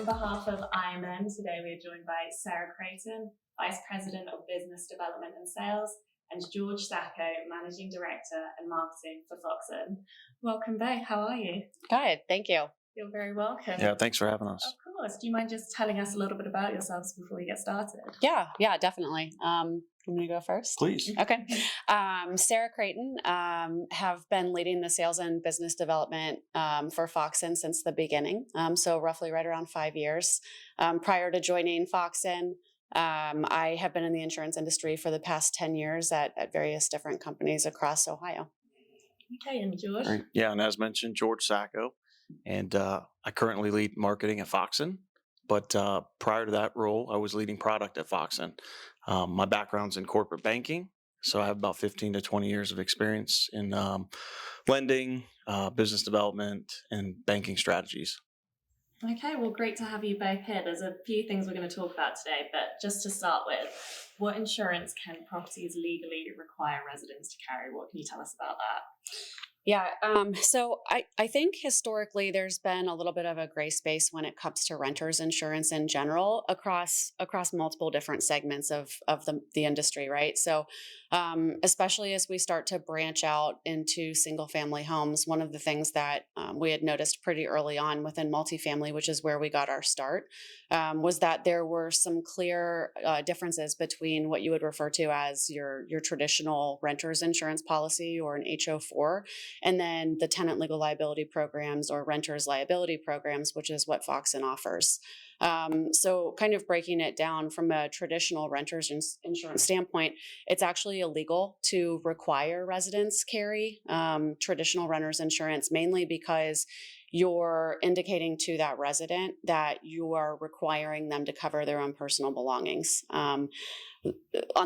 On behalf of IMN, today we are joined by Sarah Creighton, Vice President of Business Development and Sales, and George Sacco, Managing Director and Marketing for Foxen. Welcome back. How are you? Good, thank you. You're very welcome. Yeah, thanks for having us. Of course. Do you mind just telling us a little bit about yourselves before we get started? Yeah, definitely. I'm going to go first. Please. Okay. Sarah Creighton, have been leading the sales and business development for Foxen since the beginning. So roughly right around 5 years. Prior to joining Foxen, I have been in the insurance industry for the past 10 years at various different companies across Ohio. Okay, and George? Great. Yeah, and as mentioned, George Sacco, and I currently lead marketing at Foxen. But prior to that role, I was leading product at Foxen. My background's in corporate banking, so I have about 15 to 20 years of experience in lending, business development, and banking strategies. Okay, well, great to have you both here. There's a few things we're going to talk about today, but just to start with, what insurance can properties legally require residents to carry? What can you tell us about that? Yeah, so I think historically there's been a little bit of a gray space when it comes to renters insurance in general across multiple different segments of the industry, right? So especially as we start to branch out into single family homes, one of the things that we had noticed pretty early on within multifamily, which is where we got our start, was that there were some clear differences between what you would refer to as your traditional renters insurance policy or an HO4, and then the tenant legal liability programs or renters liability programs, which is what Foxen offers. So kind of breaking it down from a traditional renters insurance standpoint, it's actually illegal to require residents carry traditional renters insurance, mainly because you're indicating to that resident that you are requiring them to cover their own personal belongings. On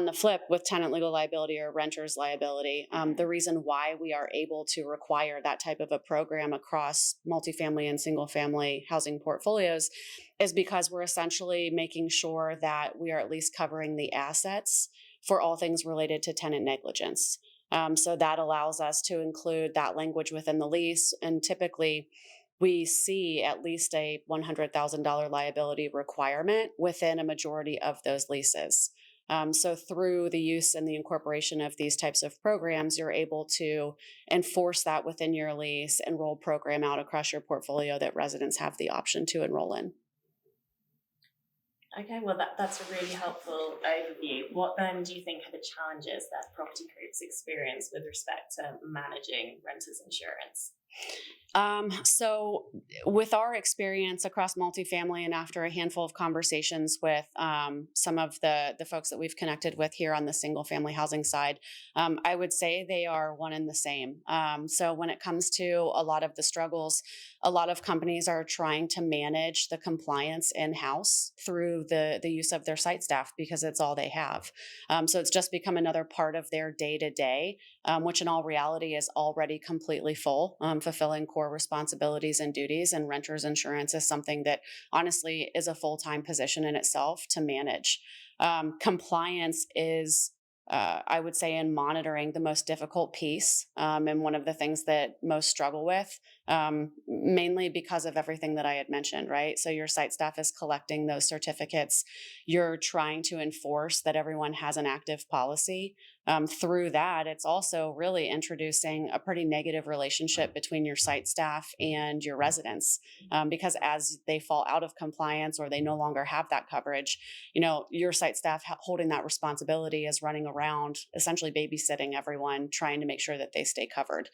the flip, with tenant legal liability or renters liability, the reason why we are able to require that type of a program across multifamily and single family housing portfolios is because we're essentially making sure that we are at least covering the assets for all things related to tenant negligence. So that allows us to include that language within the lease, and typically we see at least a $100,000 liability requirement within a majority of those leases. So through the use and the incorporation of these types of programs, you're able to enforce that within your lease and roll program out across your portfolio that residents have the option to enroll in. Okay, well, that's a really helpful overview. What then do you think are the challenges that property groups experience with respect to managing renters insurance? So with our experience across multifamily and after a handful of conversations with some of the folks that we've connected with here on the single family housing side, I would say they are one and the same. So when it comes to a lot of the struggles, a lot of companies are trying to manage the compliance in-house through the use of their site staff because it's all they have. So it's just become another part of their day-to-day, which in all reality is already completely full, fulfilling core responsibilities and duties. And renters insurance is something that honestly is a full-time position in itself to manage. Compliance is, I would say, in monitoring, the most difficult piece, and one of the things that most struggle with, mainly because of everything that I had mentioned, right? So your site staff is collecting those certificates. You're trying to enforce that everyone has an active policy. Through that, it's also really introducing a pretty negative relationship between your site staff and your residents, because as they fall out of compliance or they no longer have that coverage, your site staff holding that responsibility is running around essentially babysitting everyone, trying to make sure that they stay covered.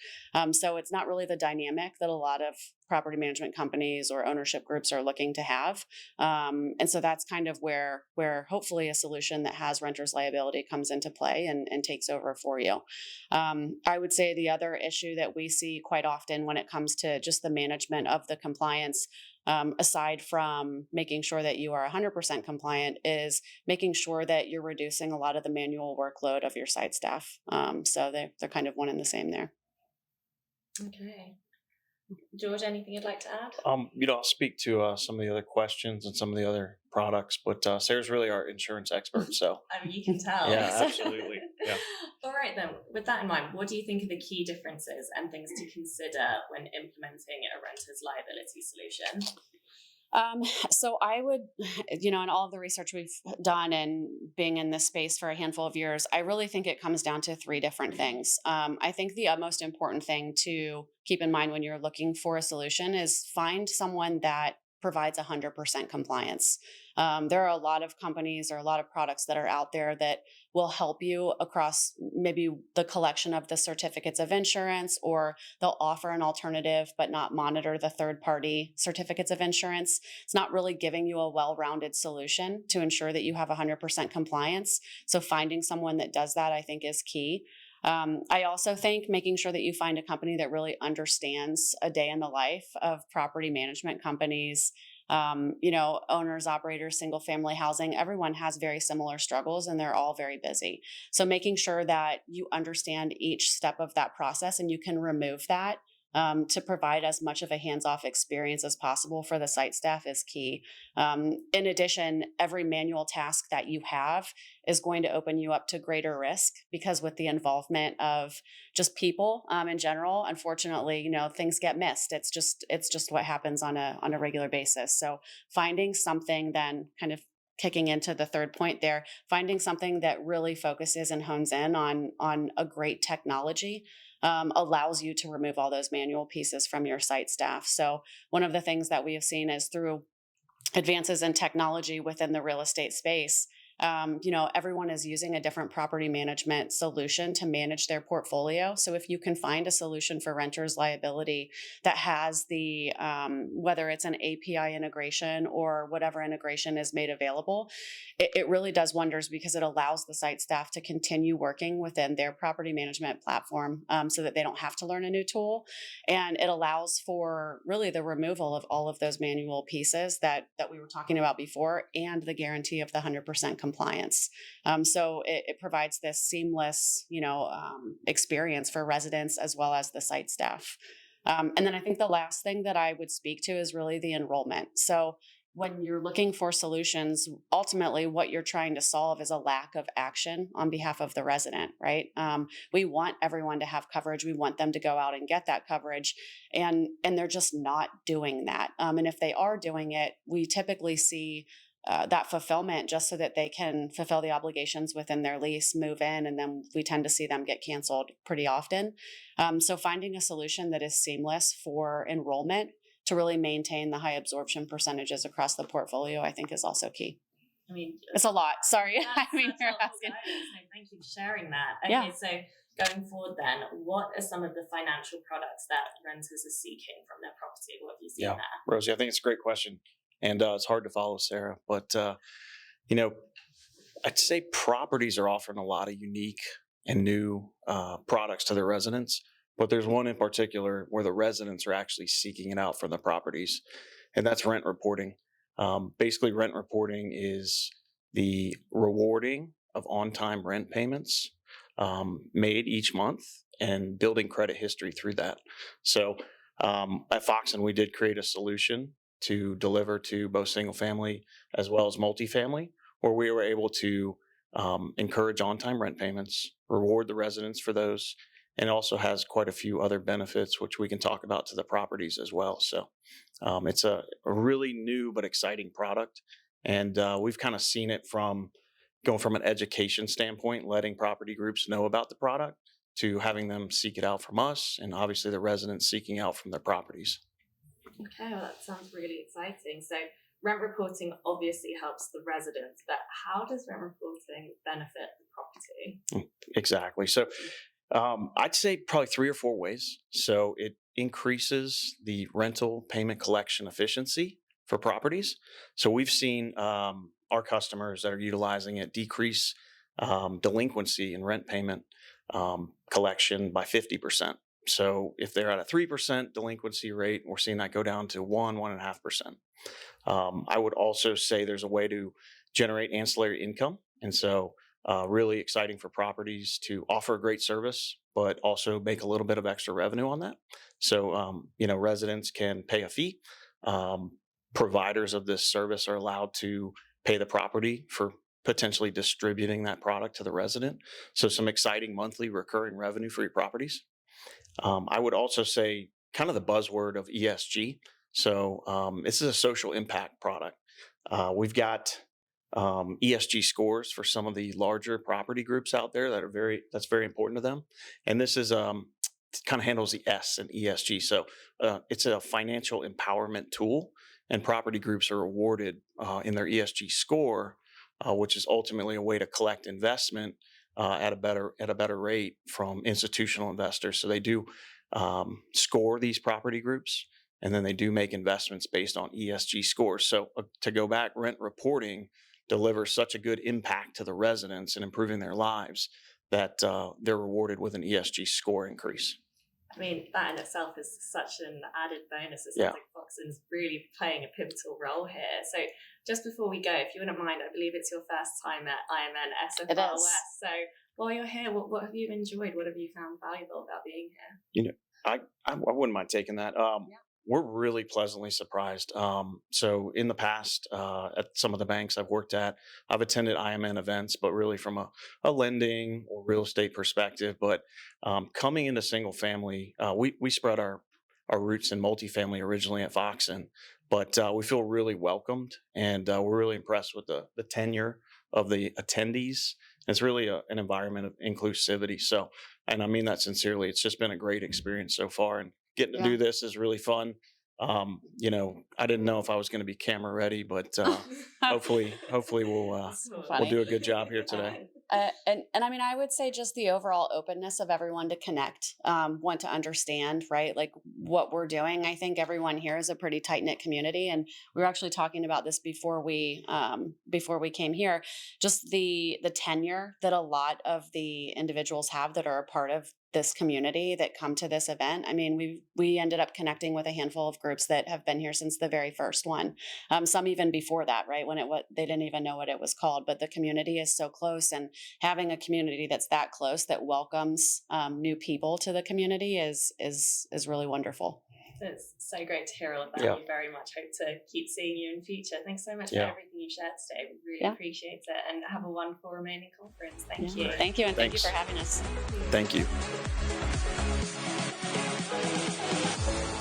So it's not really the dynamic that a lot of property management companies or ownership groups are looking to have. And so that's kind of where hopefully a solution that has renters liability comes into play and takes over for you. I would say the other issue that we see quite often when it comes to just the management of the compliance, aside from making sure that you are 100% compliant, is making sure that you're reducing a lot of the manual workload of your site staff. So they're kind of one and the same there. Okay. George, anything you'd like to add? I'll speak to some of the other questions and some of the other products, but Sarah's really our insurance expert, so. You can tell. Yeah, absolutely. Yeah. All right then, with that in mind, what do you think are the key differences and things to consider when implementing a renter's liability solution? So I would, in all of the research we've done and being in this space for a handful of years, I really think it comes down to three different things. I think the most important thing to keep in mind when you're looking for a solution is find someone that provides 100% compliance. There are a lot of companies or a lot of products that are out there that will help you across maybe the collection of the certificates of insurance, or they'll offer an alternative but not monitor the third party certificates of insurance. It's not really giving you a well-rounded solution to ensure that you have 100% compliance. So finding someone that does that, I think, is key. I also think making sure that you find a company that really understands a day in the life of property management companies, owners, operators, single family housing. Everyone has very similar struggles and they're all very busy. So making sure that you understand each step of that process and you can remove that to provide as much of a hands-off experience as possible for the site staff is key. In addition, every manual task that you have is going to open you up to greater risk, because with the involvement of just people in general, unfortunately, things get missed. It's just what happens on a regular basis. So finding something, then kind of kicking into the third point there, finding something that really focuses and hones in on a great technology allows you to remove all those manual pieces from your site staff. So one of the things that we have seen is through advances in technology within the real estate space, everyone is using a different property management solution to manage their portfolio. So if you can find a solution for renters liability that has the, whether it's an API integration or whatever integration is made available, it really does wonders, because it allows the site staff to continue working within their property management platform so that they don't have to learn a new tool. And it allows for really the removal of all of those manual pieces that we were talking about before, and the guarantee of the 100% compliance. So it provides this seamless, experience for residents as well as the site staff. And then I think the last thing that I would speak to is really the enrollment. So when you're looking for solutions, ultimately what you're trying to solve is a lack of action on behalf of the resident, right? We want everyone to have coverage. We want them to go out and get that coverage, and they're just not doing that. And if they are doing it, we typically see that fulfillment just so that they can fulfill the obligations within their lease, move in, and then we tend to see them get canceled pretty often. So finding a solution that is seamless for enrollment to really maintain the high absorption percentages across the portfolio, I think, is also key. I mean, it's a lot. Sorry. you're asking. No, thank you for sharing that. Okay, so going forward then, what are some of the financial products that renters are seeking from their property? What have you seen there? Rosie, I think it's a great question. And it's hard to follow, Sarah. But, I'd say properties are offering a lot of unique and new products to their residents. But there's one in particular where the residents are actually seeking it out from the properties, and that's rent reporting. Basically, rent reporting is the rewarding of on-time rent payments made each month and building credit history through that. So at Foxen, we did create a solution to deliver to both single family as well as multifamily, where we were able to encourage on-time rent payments, reward the residents for those, and also has quite a few other benefits, which we can talk about to the properties as well. So it's a really new but exciting product. And we've kind of seen it from going from an education standpoint, letting property groups know about the product, to having them seek it out from us, and obviously the residents seeking out from their properties. Okay, well, that sounds really exciting. So rent reporting obviously helps the residents, but how does rent reporting benefit the property? Exactly. So I'd say probably 3 or 4 ways. So it increases the rental payment collection efficiency for properties. So we've seen our customers that are utilizing it decrease delinquency in rent payment collection by 50%. So if they're at a 3% delinquency rate, we're seeing that go down to 1.5%. I would also say there's a way to generate ancillary income. And so really exciting for properties to offer a great service, but also make a little bit of extra revenue on that. So, residents can pay a fee. Providers of this service are allowed to pay the property for potentially distributing that product to the resident. So some exciting monthly recurring revenue for your properties. I would also say kind of the buzzword of ESG. So this is a social impact product. We've got ESG scores for some of the larger property groups out there that's very important to them. And this is kind of handles the S in ESG. So it's a financial empowerment tool, and property groups are awarded in their ESG score, which is ultimately a way to collect investment at a better rate from institutional investors. So they do score these property groups, and then they do make investments based on ESG scores. So to go back, rent reporting delivers such a good impact to the residents and improving their lives that they're rewarded with an ESG score increase. I mean, that in itself is such an added bonus. It sounds Yeah. like Foxen's really playing a pivotal role here. So just before we go, if you wouldn't mind, I believe it's your first time at Annual SFR It is. West. So while you're here, what have you enjoyed? What have you found valuable about being here? You know, I wouldn't mind taking that. We're really pleasantly surprised. So in the past, at some of the banks I've worked at, I've attended IMN events, but really from a lending or real estate perspective. But coming into single family, we spread our roots in multifamily originally at Foxen, but we feel really welcomed, and we're really impressed with the tenure of the attendees. It's really an environment of inclusivity. So, and I mean that sincerely. It's just been a great experience so far, and getting to do this is really fun. I didn't know if I was going to be camera ready, but hopefully we'll do a good job here today. And I mean, I would say just the overall openness of everyone to connect, want to understand, right? Like what we're doing. I think everyone here is a pretty tight knit community, and we were actually talking about this before we came here. Just the tenure that a lot of the individuals have that are a part of this community that come to this event. I mean, we ended up connecting with a handful of groups that have been here since the very first one. Some even before that, right? When they didn't even know what it was called, but the community is so close, and having a community that's that close that welcomes new people to the community is really wonderful. It's so great to hear all of that. Yeah. We very much hope to keep seeing you in future. Thanks so much for Yeah. everything you shared today. We really appreciate it, and have a wonderful remaining conference. Thank you. Thank you, and thank you Thanks. for having us. Thank you.